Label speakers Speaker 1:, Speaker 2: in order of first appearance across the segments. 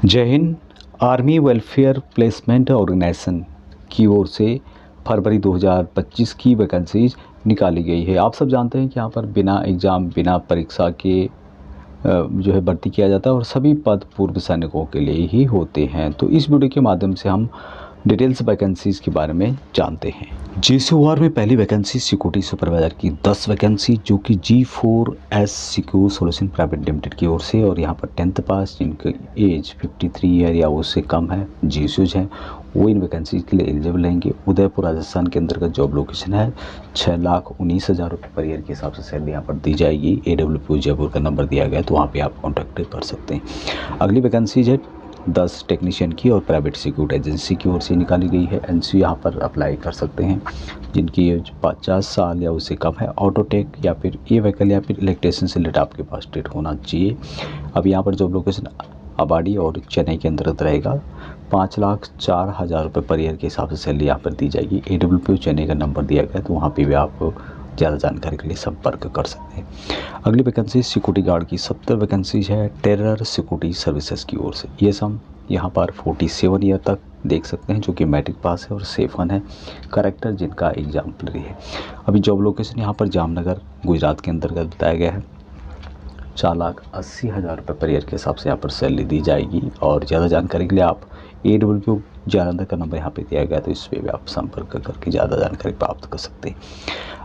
Speaker 1: जय हिंद। Army welfare placement organisation की ओर से फरवरी 2025 की वैकेंसीज निकाली गई है। आप सब जानते हैं कि यहाँ पर बिना एग्ज़ाम बिना परीक्षा के जो है भर्ती किया जाता है और सभी पद पूर्व सैनिकों के लिए ही होते हैं। तो इस वीडियो के माध्यम से हम डिटेल्स वैकेंसीज़ के बारे में जानते हैं। JCOR में पहली वैकेंसी सिक्योरिटी सुपरवाइज़र की 10 वैकेंसी जो कि G4S secure solution private limited की ओर से, और यहाँ पर 10th पास जिनकी एज 53 ईयर या उससे कम है, GCOs हैं, वो इन वैकेंसी के लिए एलिजिबल रहेंगे। उदयपुर राजस्थान के अंतर्गत जॉब लोकेशन है। 6,19,000 रुपये पर ईयर के हिसाब से सैलरी यहाँ पर दी जाएगी। AWP जयपुर का नंबर दिया गया है, तो वहाँ पे आप कॉन्टैक्ट कर सकते हैं। अगली वैकेंसी है 10 टेक्नीशियन की और प्राइवेट सिक्योरिटी एजेंसी की ओर से निकाली गई है। NC यहाँ पर अप्लाई कर सकते हैं जिनकी एज 50 साल या उससे कम है। ऑटोटेक या फिर ए व्हीकल या फिर इलेक्ट्रिशियन से रिलेटेड आपके पास ट्रेड होना चाहिए। अब यहाँ पर जॉब लोकेशन आबाड़ी और चेन्नई के अंतर्गत रहेगा। 5,04,000 रुपये पर ईयर के हिसाब से सैलरी यहाँ पर दी जाएगी। AWP चेन्नई का नंबर दिया गया है, तो वहाँ पे भी आप ज़्यादा जानकारी के लिए संपर्क कर सकते हैं। अगली वैकेंसी सिक्योरिटी गार्ड की 70 वैकेंसीज है टेरर सिक्योरिटी सर्विसेज की ओर से। ये सम यहाँ पर 47 ईयर तक देख सकते हैं, जो कि मैट्रिक पास है और सेफ वन है। करेक्टर जिनका एग्जाम्पलरी है। अभी जॉब लोकेशन यहाँ पर जामनगर गुजरात के अंतर्गत बताया गया है। 4,80,000 रुपये पर ईयर के हिसाब से यहाँ पर सैलरी दी जाएगी। और ज़्यादा जानकारी के लिए आप AWP जालंधर का नंबर यहाँ पे दिया गया, तो इस पर भी आप संपर्क करके ज़्यादा जानकारी प्राप्त कर सकते हैं।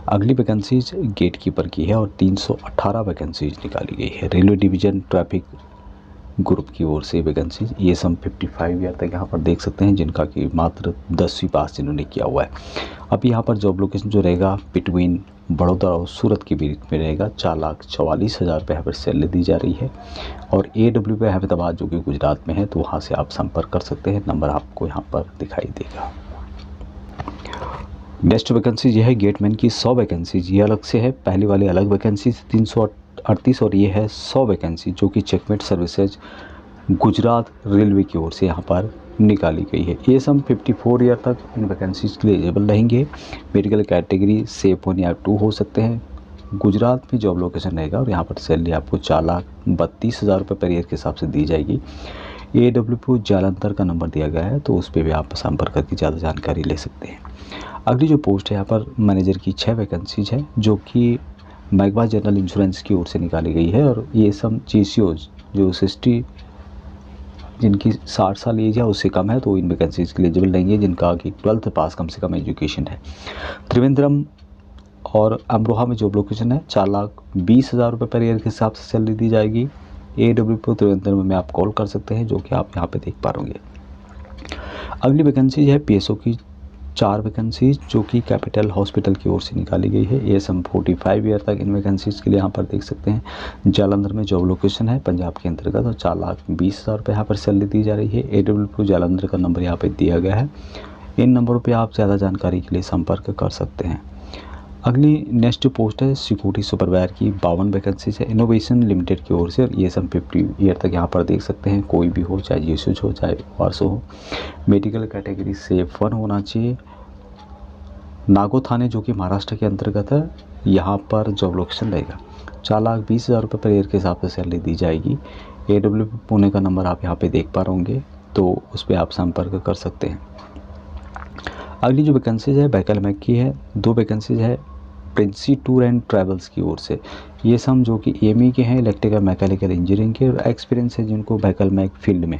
Speaker 1: अगली वैकेंसीज गेट कीपर की है और 318 वैकेंसीज निकाली गई है। रेलवे डिवीज़न ट्रैफिक ग्रुप की ओर से वैकेंसीज, ये सम 55 ईयर तक यहाँ पर देख सकते हैं, जिनका कि मात्र 10वीं पास जिन्होंने किया हुआ है। अब यहाँ पर जॉब लोकेशन जो रहेगा बिटवीन बड़ौदा और सूरत के बीच में रहेगा। 4,44,000 रुपये यहाँ पर सैलरी दी जा रही है। और AWP अहमदाबाद जो कि गुजरात में है, तो वहाँ से आप संपर्क कर सकते हैं। नंबर आपको यहाँ पर दिखाई देगा। नेक्स्ट वैकेंसी यह है गेटमैन की 100 वैकेंसीज, ये अलग से है। पहली वाली अलग वैकेंसी 338 और ये है 100 वैकेंसी जो कि चेकमेट सर्विसेज गुजरात रेलवे की ओर से यहाँ पर निकाली गई है। ये सम 54 ईयर तक इन वैकेंसीज के लिए एलिजिबल रहेंगे। मेडिकल कैटेगरी सेफ 1 या 2 हो सकते हैं। गुजरात में जॉब लोकेशन रहेगा और यहाँ पर सैलरी आपको 4,32,000 रुपये पर ईयर के हिसाब से दी जाएगी। AWP जालंधर का नंबर दिया गया है, तो उस पर भी आप संपर्क करके ज़्यादा जानकारी ले सकते हैं। अगली जो पोस्ट है यहाँ पर मैनेजर की 6 वैकेंसीज है जो कि मैगवा जनरल इंश्योरेंस की ओर से निकाली गई है। और ये सब GCOs जो 60 जिनकी 60 साल एज है उससे कम है, तो इन वैकेंसीज के लिए एलिजिबल रहेंगे जिनका कि 12th पास कम से कम एजुकेशन है। त्रिवेंद्रम और अमरोहा में जॉब लोकेशन है। 4,20,000 रुपये पर ईयर के हिसाब से सैलरी दी जाएगी। AWP त्रिवेंद्रम में आप कॉल कर सकते हैं, जो कि आप यहाँ पे देख पा रहे होंगे। अगली वैकेंसी है PSO की 4 वैकेंसीज जो कि कैपिटल हॉस्पिटल की ओर से निकाली गई है। ये सम 45 ईयर तक इन वैकेंसीज के लिए यहाँ पर देख सकते हैं। जालंधर में जॉब लोकेशन है पंजाब के अंतर्गत, और 4,20,000 रुपये यहाँ पर सैलरी दी जा रही है। AWP जालंधर का नंबर यहाँ पर दिया गया है। इन नंबरों पर आप ज़्यादा जानकारी के लिए संपर्क कर सकते हैं। अगली नेक्स्ट पोस्ट है सिक्योरिटी सुपरवाइजर की 52 वैकेंसीज है इनोवेशन लिमिटेड की ओर से। ये सब 50 ईयर तक यहाँ पर देख सकते हैं। कोई भी हो, चाहे GCOs हो चाहे वारसो हो। मेडिकल कैटेगरी सेफ 1 होना चाहिए। नागो थाने जो कि महाराष्ट्र के अंतर्गत है, यहाँ पर जॉब लोकेशन रहेगा। 4,20,000 रुपये पर ईयर के हिसाब से सैलरी दी जाएगी। AWP पुणे का नंबर आप यहाँ पे देख पा रहे होंगे, तो उस पर आप संपर्क कर सकते हैं। अगली जो वैकेंसीज है बैकल मैक की है। 2 वैकेंसीज है प्रिंसी टूर एंड ट्रैवल्स की ओर से। ये सब जो कि AME के हैं, इलेक्ट्रिकल मैकेनिकल इंजीनियरिंग के, और एक्सपीरियंस है जिनको बैकल मैक फील्ड में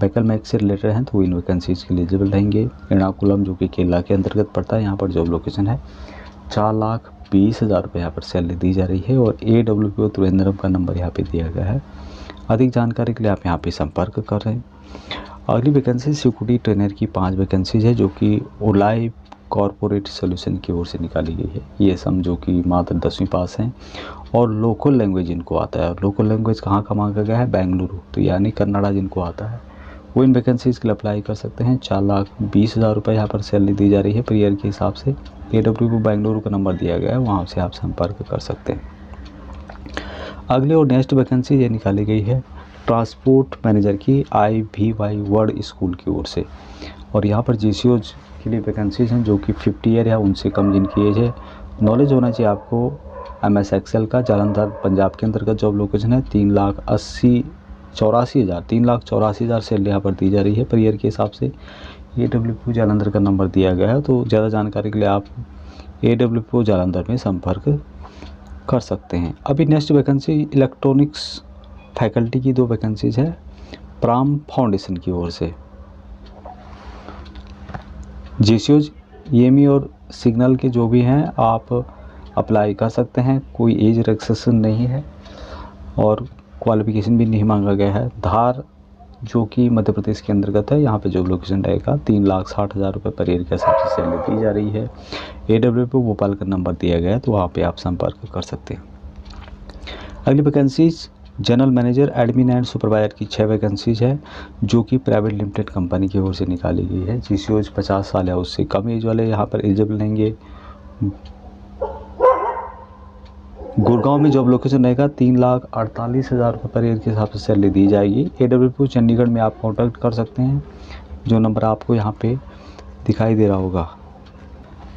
Speaker 1: बैकल मैक से रिलेटेड हैं, तो इन वैकेंसीज के लिए एलिजिबल रहेंगे। एर्नाकुलम जो कि केरला के अंतर्गत पड़ता है, यहाँ पर जॉब लोकेशन है। 4,20,000 रुपये यहाँ पर सैलरी दी जा रही है। और AWP त्रिवेंद्रम का नंबर यहाँ पे दिया गया है। अधिक जानकारी के लिए आप यहाँ पे संपर्क कर रहे हैं। अगली वैकेंसी सिक्योरिटी ट्रेनर की 5 वैकेंसीज है जो कि ओलाई कॉरपोरेट सोल्यूशन की ओर से निकाली गई है। ये सब जो कि मात्र 10वीं पास हैं और लोकल लैंग्वेज जिनको आता है। और लोकल लैंग्वेज कहाँ का मांगा गया है? बेंगलुरु, तो यानी कन्नड़ा जिनको आता है वो इन वैकेंसीज़ के लिए अप्लाई कर सकते हैं। 4,20,000 रुपये यहाँ पर सैलरी दी जा रही है पर ईयर के हिसाब से। AWP बेंगलुरु का नंबर दिया गया है, वहाँ से आप संपर्क कर सकते हैं। अगली और नेक्स्ट वैकेंसी ये निकाली गई है ट्रांसपोर्ट मैनेजर की IVY वर्ड स्कूल की ओर से। और यहाँ पर GCOs के लिए वैकेंसीज हैं जो कि 50 ईयर या उनसे कम जिनकी एज है। नॉलेज होना चाहिए आपको MS Excel का। जालंधर पंजाब के अंतर्गत जॉब लोकेशन है। 3,80,000 84,000, 3,84,000 सैलरी यहाँ पर दी जा रही है पर ईयर के हिसाब से। AWPO जालंधर का नंबर दिया गया है, तो ज़्यादा जानकारी के लिए आप AWPO जालंधर में संपर्क कर सकते हैं। अभी नेक्स्ट वैकेंसी इलेक्ट्रॉनिक्स फैकल्टी की 2 वैकेंसीज़ है प्राम फाउंडेशन की ओर से। GCOs, EME और सिग्नल के जो भी हैं आप अप्लाई कर सकते हैं, कोई एज रिस्ट्रिक्शन नहीं है और क्वालिफिकेशन भी नहीं मांगा गया है। धार जो कि मध्य प्रदेश के अंतर्गत है, यहाँ पे जॉब लोकेशन रहेगा। 3,60,000 रुपये पर ईयर के हिसाब से सैलरी दी जा रही है। AWPO भोपाल का नंबर दिया गया है, तो वहाँ पे आप संपर्क कर सकते हैं। अगली vacancies general manager, admin and supervisor की 6 वैकेंसीज है जो कि प्राइवेट लिमिटेड कंपनी की ओर से निकाली गई है। GCOs 50 साल या उससे कम एज वाले यहाँ पर एलिजिबल रहेंगे। गुड़गांव में जॉब लोकेशन रहेगा। 3,48,000 रुपये पर ईयर के हिसाब से सैलरी दी जाएगी। AWPO चंडीगढ़ में आप कॉन्टैक्ट कर सकते हैं, जो नंबर आपको यहाँ पे दिखाई दे रहा होगा।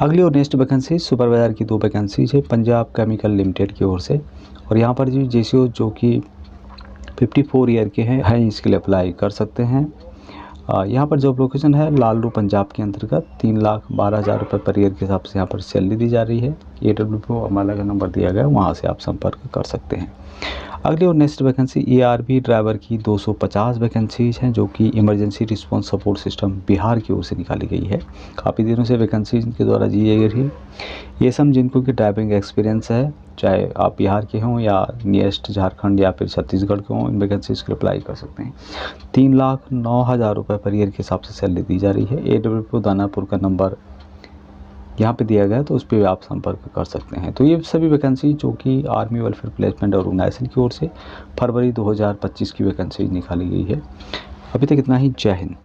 Speaker 1: अगली और नेक्स्ट वैकेंसी सुपरवाइजर की 2 वैकेंसीज है पंजाब केमिकल लिमिटेड की ओर से, और यहाँ पर जी GCO जो कि 54 ईयर के हैं इसके लिए अप्लाई कर सकते हैं। यहाँ पर जॉब लोकेशन है लालरू पंजाब के अंतर्गत। 3,12,000 रुपये पर ईयर के हिसाब से यहाँ पर सैलरी दी जा रही है। AWPO अम्बाला का नंबर दिया गया है, वहाँ से आप संपर्क कर सकते हैं। अगली और नेक्स्ट वैकेंसी ERB ड्राइवर की 250 वैकेंसीज हैं जो कि emergency response support system Bihar की ओर से निकाली गई है। काफ़ी दिनों से वैकेंसी इनके द्वारा दी गई रही। ये सब जिनको कि ड्राइविंग एक्सपीरियंस है, चाहे आप बिहार के हों या नियरेस्ट झारखंड या फिर छत्तीसगढ़ के हों, इन वैकेंसीज को अप्लाई कर सकते हैं। 3,09,000 रुपये पर ईयर के हिसाब से सैलरी दी जा रही है। AWPO दानापुर का नंबर यहाँ पे दिया गया है, तो उस पर आप संपर्क कर सकते हैं। तो ये सभी वैकेंसी जो कि आर्मी वेलफेयर प्लेसमेंट ऑर्गेनाइजेशन की ओर से फरवरी 2025 की वैकेंसी निकाली गई है। अभी तक इतना ही। जय हिंद।